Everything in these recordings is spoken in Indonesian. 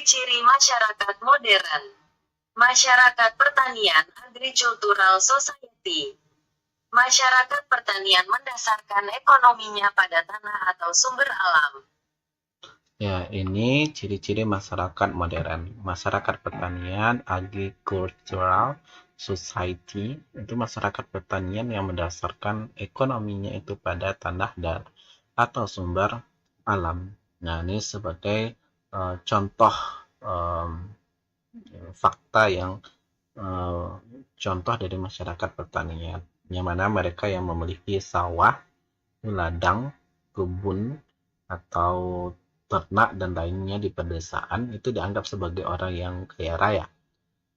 Ciri-ciri masyarakat modern. Masyarakat pertanian agricultural society. Masyarakat pertanian mendasarkan ekonominya pada tanah atau sumber alam. Ya, ini ciri-ciri masyarakat modern. Masyarakat pertanian agricultural society itu masyarakat pertanian yang mendasarkan ekonominya itu pada tanah dan atau sumber alam. Nah, ini sebagai contoh em, fakta yang contoh dari masyarakat pertanian, yang mana mereka yang memiliki sawah, ladang, kebun, atau ternak dan lainnya di pedesaan itu dianggap sebagai orang yang kaya raya.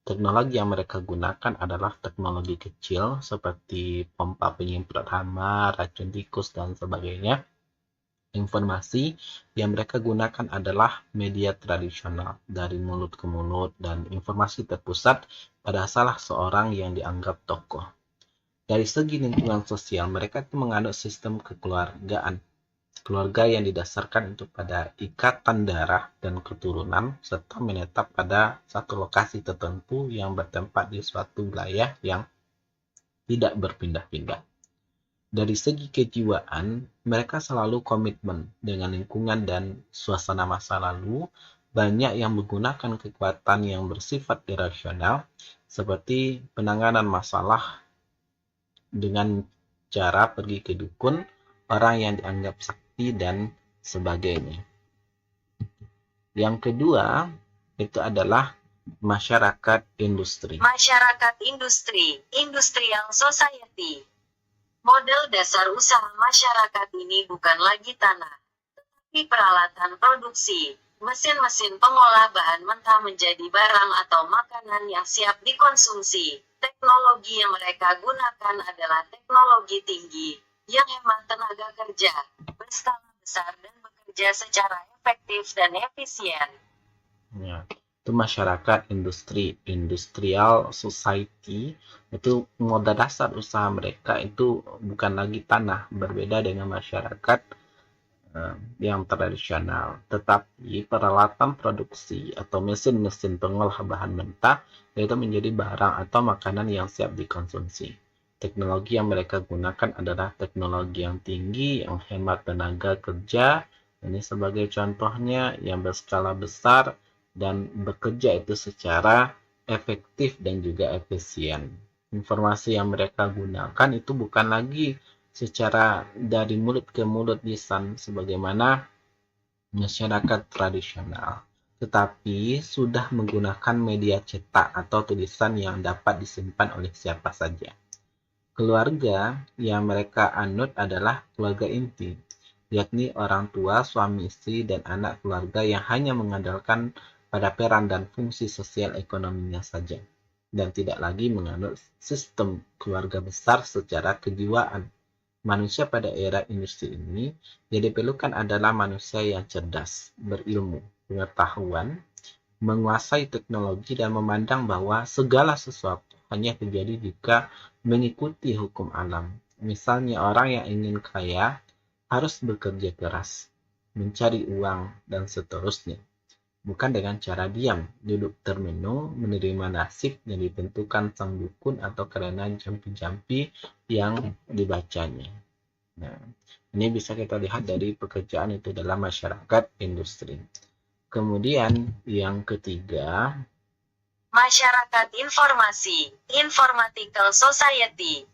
Teknologi yang mereka gunakan adalah teknologi kecil seperti pompa penyemprot hama, racun tikus, dan sebagainya. Informasi yang mereka gunakan adalah media tradisional dari mulut ke mulut dan informasi terpusat pada salah seorang yang dianggap tokoh. Dari segi lingkungan sosial, mereka itu menganut sistem kekeluargaan. Keluarga yang didasarkan itu pada ikatan darah dan keturunan, serta menetap pada satu lokasi tertentu yang bertempat di suatu wilayah yang tidak berpindah-pindah. Dari segi kejiwaan, mereka selalu komitmen dengan lingkungan dan suasana masa lalu. Banyak yang menggunakan kekuatan yang bersifat irasional, seperti penanganan masalah dengan cara pergi ke dukun, orang yang dianggap sakti, dan sebagainya. Yang kedua, itu adalah masyarakat industri. Masyarakat industri, industrial society. Model dasar usaha masyarakat ini bukan lagi tanah, tetapi peralatan produksi, mesin-mesin pengolah bahan mentah menjadi barang atau makanan yang siap dikonsumsi. Teknologi yang mereka gunakan adalah teknologi tinggi, yang hemat tenaga kerja, berskala besar dan bekerja secara efektif dan efisien. Ya, itu masyarakat industri, industrial society, itu modal dasar usaha mereka itu bukan lagi tanah, berbeda dengan masyarakat yang tradisional, tetapi peralatan produksi atau mesin-mesin pengolah bahan mentah itu menjadi barang atau makanan yang siap dikonsumsi. Teknologi yang mereka gunakan adalah teknologi yang tinggi, yang hemat tenaga kerja. Ini sebagai contohnya yang berskala besar dan bekerja itu secara efektif dan juga efisien. Informasi yang mereka gunakan itu bukan lagi secara dari mulut ke mulut lisan sebagaimana masyarakat tradisional, tetapi sudah menggunakan media cetak atau tulisan yang dapat disimpan oleh siapa saja. Keluarga yang mereka anut adalah keluarga inti, yakni orang tua, suami istri, dan anak keluarga yang hanya mengandalkan pada peran dan fungsi sosial ekonominya saja, dan tidak lagi menganut sistem keluarga besar secara kejiwaan. Manusia pada era industri ini yang diperlukan adalah manusia yang cerdas, berilmu, pengetahuan, menguasai teknologi, dan memandang bahwa segala sesuatu hanya terjadi jika mengikuti hukum alam. Misalnya orang yang ingin kaya harus bekerja keras, mencari uang, dan seterusnya. Bukan dengan cara diam, duduk termenung, menerima nasib yang ditentukan sang dukun atau karena jampi-jampi yang dibacanya. Nah, ini bisa kita lihat dari pekerjaan itu dalam masyarakat industri. Kemudian yang ketiga, masyarakat informasi, informatical society.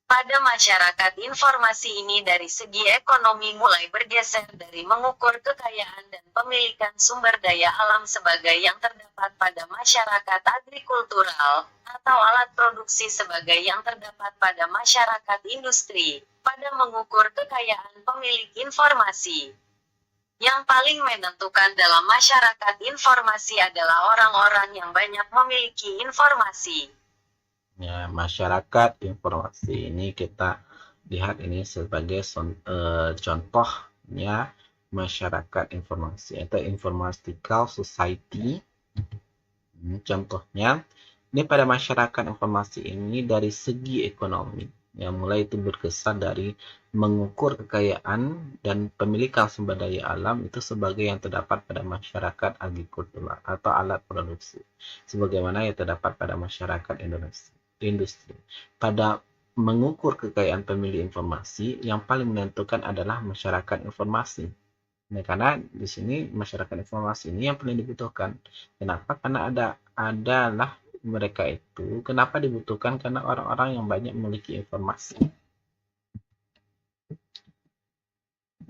Pada masyarakat informasi ini dari segi ekonomi mulai bergeser dari mengukur kekayaan dan pemilikan sumber daya alam sebagai yang terdapat pada masyarakat agrikultural, atau alat produksi sebagai yang terdapat pada masyarakat industri, pada mengukur kekayaan pemilik informasi. Yang paling menentukan dalam masyarakat informasi adalah orang-orang yang banyak memiliki informasi. ya, masyarakat informasi ini kita lihat ini sebagai contohnya masyarakat informasi atau informatical society. Contohnya, ini pada masyarakat informasi ini dari segi ekonomi, yang mulai itu berkesan dari mengukur kekayaan dan pemilikan sumber daya alam itu sebagai yang terdapat pada masyarakat agrikultural atau alat produksi, sebagaimana yang terdapat pada masyarakat industri. Pada mengukur kekayaan pemilih informasi, yang paling menentukan adalah masyarakat informasi. Nah, karena di sini masyarakat informasi ini yang paling dibutuhkan. Kenapa? Karena adalah mereka itu. Kenapa dibutuhkan? Karena orang-orang yang banyak memiliki informasi.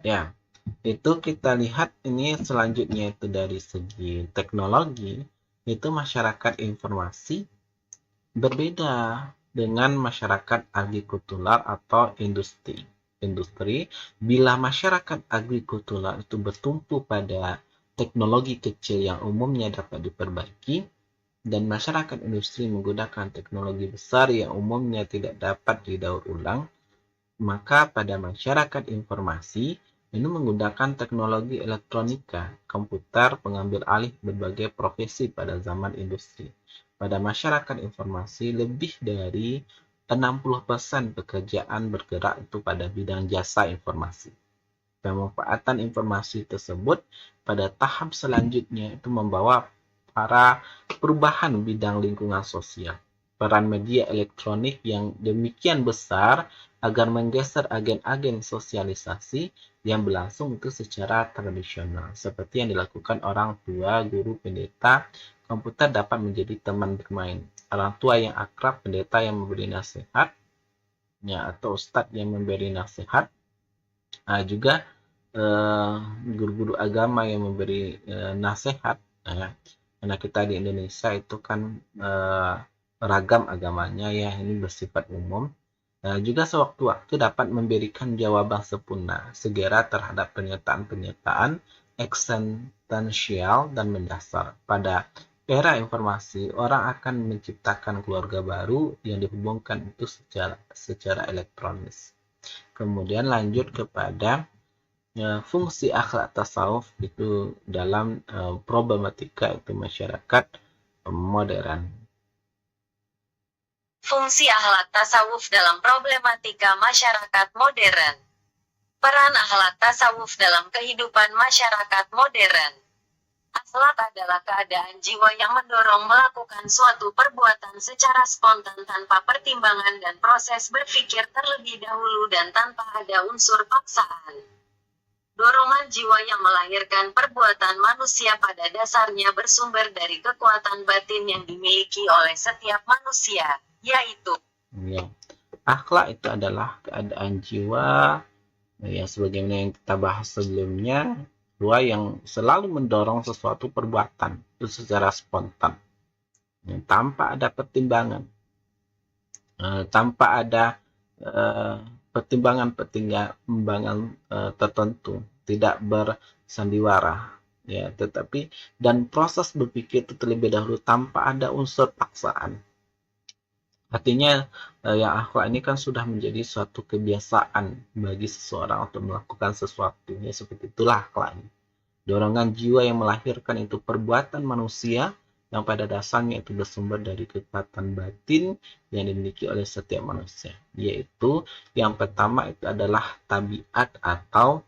Ya, itu kita lihat ini selanjutnya itu dari segi teknologi, itu masyarakat informasi berbeda dengan masyarakat agrikultural atau industri. Bila masyarakat agrikultural itu bertumpu pada teknologi kecil yang umumnya dapat diperbaiki, dan masyarakat industri menggunakan teknologi besar yang umumnya tidak dapat didaur ulang, maka pada masyarakat informasi ini menggunakan teknologi elektronika, komputer, pengambil alih berbagai profesi pada zaman industri. Pada masyarakat informasi, lebih dari 60% pekerjaan bergerak itu pada bidang jasa informasi. Pemanfaatan informasi tersebut pada tahap selanjutnya itu membawa para perubahan bidang lingkungan sosial. Peran media elektronik yang demikian besar agar menggeser agen-agen sosialisasi yang berlangsung itu secara tradisional. Seperti yang dilakukan orang tua, guru, pendeta, komputer dapat menjadi teman bermain. Orang tua yang akrab, pendeta yang memberi nasihat, ya, atau ustadz yang memberi nasihat. Juga guru-guru agama yang memberi nasihat, ya. Karena kita di Indonesia itu kan ragam agamanya, ya, ini bersifat umum. Juga sewaktu-waktu dapat memberikan jawaban sempurna segera terhadap pernyataan-pernyataan eksistensial dan mendasar. Pada era informasi, orang akan menciptakan keluarga baru yang dihubungkan itu secara elektronis. Kemudian lanjut kepada fungsi akhlak tasawuf itu dalam problematika itu masyarakat modern. Fungsi akhlak tasawuf dalam problematika masyarakat modern. Peran akhlak tasawuf dalam kehidupan masyarakat modern. Akhlak adalah keadaan jiwa yang mendorong melakukan suatu perbuatan secara spontan tanpa pertimbangan dan proses berpikir terlebih dahulu dan tanpa ada unsur paksaan. Dorongan jiwa yang melahirkan perbuatan manusia pada dasarnya bersumber dari kekuatan batin yang dimiliki oleh setiap manusia, yaitu Ya. Akhlak itu adalah keadaan jiwa, ya, sebagaimana yang kita bahas sebelumnya, jiwa yang selalu mendorong sesuatu perbuatan itu secara spontan, ya, tanpa ada pertimbangan, tanpa ada pertimbangan tertentu, tidak bersandiwara, ya, tetapi dan proses berpikir itu terlebih dahulu tanpa ada unsur paksaan. Artinya yang akhlak ini kan sudah menjadi suatu kebiasaan bagi seseorang untuk melakukan sesuatu, ya, seperti itulah akhlak ini. Dorongan jiwa yang melahirkan itu perbuatan manusia yang pada dasarnya itu bersumber dari kekuatan batin yang dimiliki oleh setiap manusia, yaitu yang pertama itu adalah tabiat atau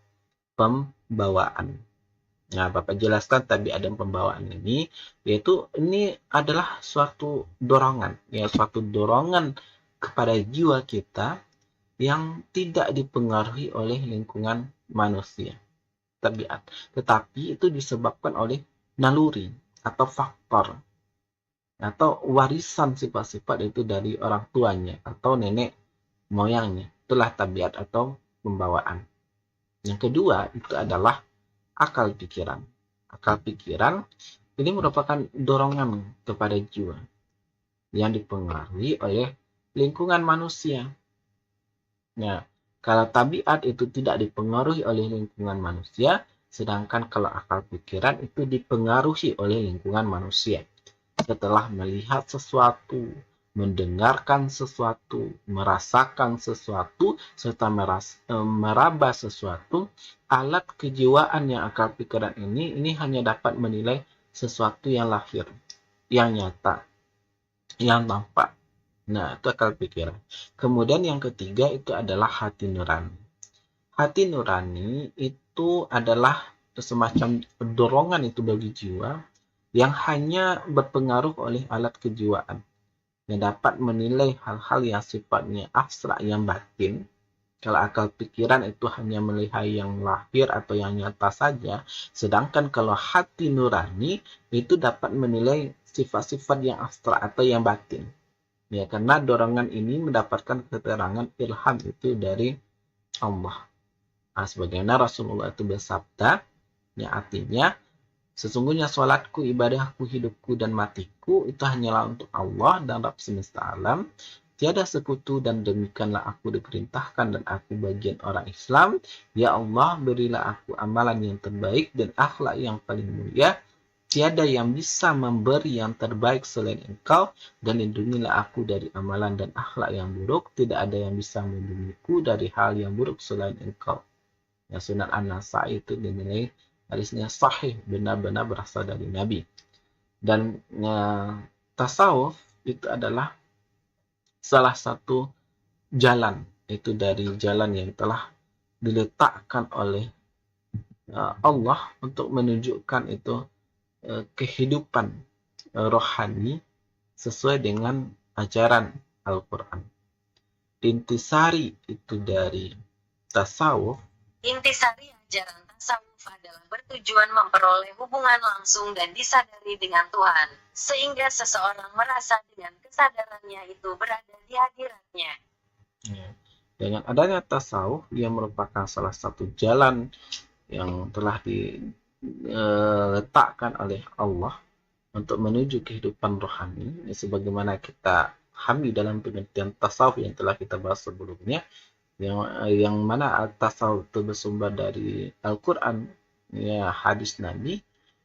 pembawaan. Nah, Bapak jelaskan tabiat dan pembawaan ini, yaitu ini adalah suatu dorongan, ya, suatu dorongan kepada jiwa kita yang tidak dipengaruhi oleh lingkungan manusia, tabiat, tetapi itu disebabkan oleh naluri atau faktor atau warisan sifat-sifat itu dari orang tuanya atau nenek moyangnya. Itulah tabiat atau pembawaan. Yang kedua itu adalah akal pikiran. Akal pikiran ini merupakan dorongan kepada jiwa yang dipengaruhi oleh lingkungan manusia. Nah, kalau tabiat itu tidak dipengaruhi oleh lingkungan manusia, sedangkan kalau akal pikiran itu dipengaruhi oleh lingkungan manusia. Setelah melihat sesuatu, mendengarkan sesuatu, merasakan sesuatu, serta meraba sesuatu, alat kejiwaan yang akal pikiran ini hanya dapat menilai sesuatu yang lahir, yang nyata, yang nampak, Nah, itu akal pikiran. Kemudian yang ketiga itu adalah hati nurani. Hati nurani itu adalah semacam dorongan itu bagi jiwa yang hanya berpengaruh oleh alat kejiwaan, yang dapat menilai hal-hal yang sifatnya abstrak yang batin. Kalau akal pikiran itu hanya melihat yang lahir atau yang nyata saja, sedangkan kalau hati nurani itu dapat menilai sifat-sifat yang abstrak atau yang batin. Ya, karena dorongan ini mendapatkan keterangan ilham itu dari Allah. Nah, sebagaimana Rasulullah itu bersabda, yang artinya, sesungguhnya sholatku, ibadahku, hidupku, dan matiku itu hanyalah untuk Allah dan Rabb semesta alam. Tiada sekutu dan demikianlah aku diperintahkan dan aku bagian orang Islam. Ya Allah, berilah aku amalan yang terbaik dan akhlak yang paling mulia. Tiada yang bisa memberi yang terbaik selain Engkau, dan lindungilah aku dari amalan dan akhlak yang buruk. Tidak ada yang bisa melindungiku dari hal yang buruk selain Engkau. Ya, Sunan An-Nasai itu dinilai hadisnya sahih, benar-benar berasal dari Nabi. Dan tasawuf itu adalah salah satu jalan, itu dari jalan yang telah diletakkan oleh Allah untuk menunjukkan itu kehidupan rohani sesuai dengan ajaran Al-Quran. Intisari itu dari tasawuf. Intisari ajaran tasawuf adalah bertujuan memperoleh hubungan langsung dan disadari dengan Tuhan, sehingga seseorang merasa dengan kesadarannya itu berada di hadiratnya. Ya. Dengan adanya tasawuf, ia merupakan salah satu jalan yang telah diletakkan oleh Allah untuk menuju kehidupan rohani, sebagaimana kita pahami dalam pengertian tasawuf yang telah kita bahas sebelumnya, yang mana tasawuf itu bersumber dari Al-Quran, ya, hadis Nabi,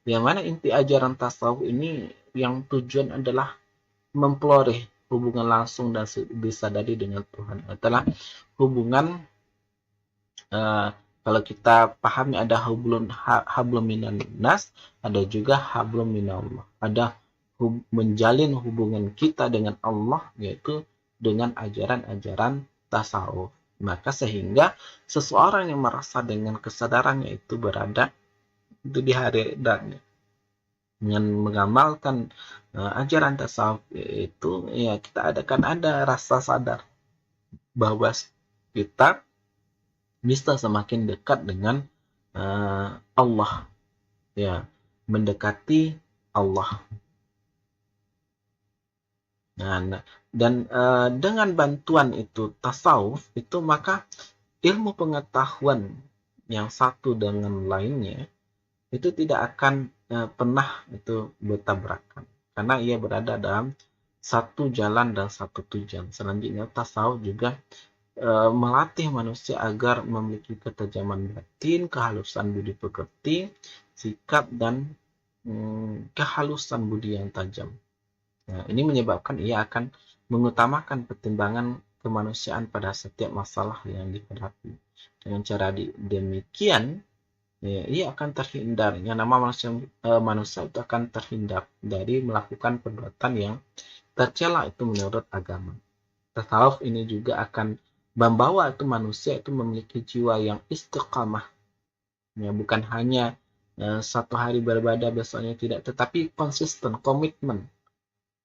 yang mana inti ajaran tasawuf ini yang tujuan adalah memperoleh hubungan langsung dan disadari dengan Tuhan, adalah hubungan kalau kita pahami ada hablum minan nas, ada juga hablum minallah. Ada menjalin hubungan kita dengan Allah, yaitu dengan ajaran-ajaran tasawuf. Maka sehingga seseorang yang merasa dengan kesadarannya itu berada itu di hadiratnya, dengan mengamalkan ajaran tasawuf itu, ya, kita ada rasa sadar bahwa kita bisa semakin dekat dengan Allah, ya, mendekati Allah. Nah, dan dengan bantuan itu tasawuf itu, maka ilmu pengetahuan yang satu dengan lainnya itu tidak akan pernah itu bertabrakan, karena ia berada dalam satu jalan dan satu tujuan. Selanjutnya tasawuf juga melatih manusia agar memiliki ketajaman batin, kehalusan budi pekerti, sikap, dan kehalusan budi yang tajam. Nah, ini menyebabkan ia akan mengutamakan pertimbangan kemanusiaan pada setiap masalah yang dihadapi. Dengan cara demikian, ya, ia akan terhindar, yang nama manusia itu akan terhindar dari melakukan perbuatan yang tercela itu menurut agama. Tasawuf ini juga akan membawa itu manusia itu memiliki jiwa yang istiqamah, ya, bukan hanya satu hari beribadah besoknya tidak, tetapi konsisten, komitmen,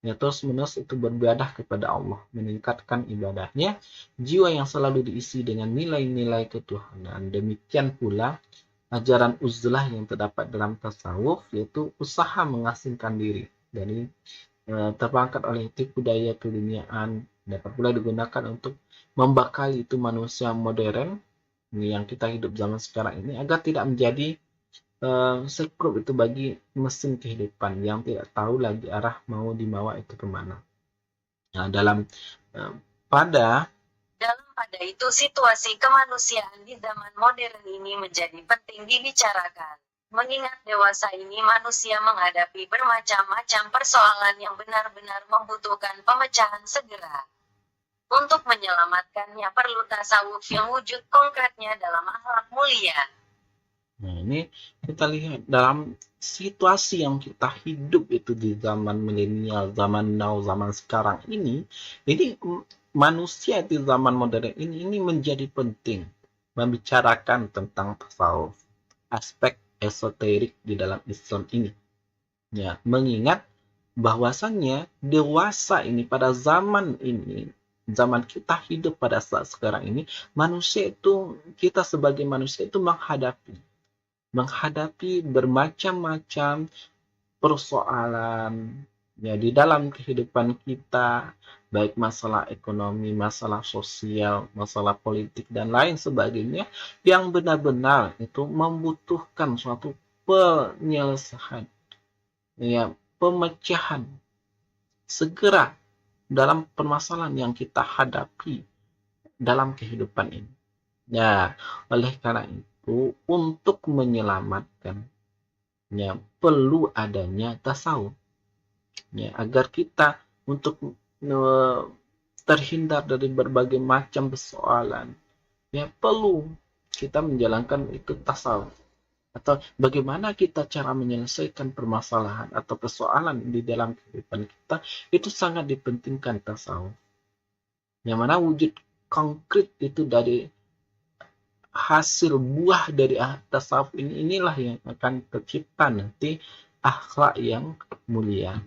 ya, terus menerus itu beribadah kepada Allah, meningkatkan ibadahnya, jiwa yang selalu diisi dengan nilai-nilai ketuhanan. Demikian pula ajaran uzlah yang terdapat dalam tasawuf, yaitu usaha mengasingkan diri dari terperangkap oleh tipu daya keduniaan, dapat pula digunakan untuk membekali itu manusia modern yang kita hidup zaman sekarang ini, agar tidak menjadi sekrup itu bagi mesin kehidupan yang tidak tahu lagi arah mau dibawa itu kemana. Nah, pada itu situasi kemanusiaan di zaman modern ini menjadi penting dibicarakan. Mengingat dewasa ini manusia menghadapi bermacam-macam persoalan yang benar-benar membutuhkan pemecahan segera. Untuk menyelamatkannya perlu tasawuf yang wujud konkretnya dalam akhlak mulia. Nah, ini kita lihat dalam situasi yang kita hidup itu di zaman milenial, zaman now, zaman sekarang ini manusia di zaman modern ini menjadi penting membicarakan tentang tasawuf, aspek esoterik di dalam Islam ini. Ya, mengingat bahwasannya dewasa ini pada zaman ini, zaman kita hidup pada saat sekarang ini, kita sebagai manusia itu menghadapi bermacam-macam persoalan ya di dalam kehidupan kita, baik masalah ekonomi, masalah sosial, masalah politik dan lain sebagainya yang benar-benar itu membutuhkan suatu penyelesaian, ya, pemecahan segera dalam permasalahan yang kita hadapi dalam kehidupan ini. Ya, oleh karena itu untuk menyelamatkan ya perlu adanya tasawuf ya agar kita untuk terhindar dari berbagai macam persoalan ya perlu kita menjalankan itu tasawuf, atau bagaimana kita cara menyelesaikan permasalahan atau persoalan di dalam kehidupan kita itu sangat dipentingkan tasawuf, yang mana wujud konkret itu dari hasil buah dari tasawuf inilah yang akan tercipta nanti akhlak yang mulia.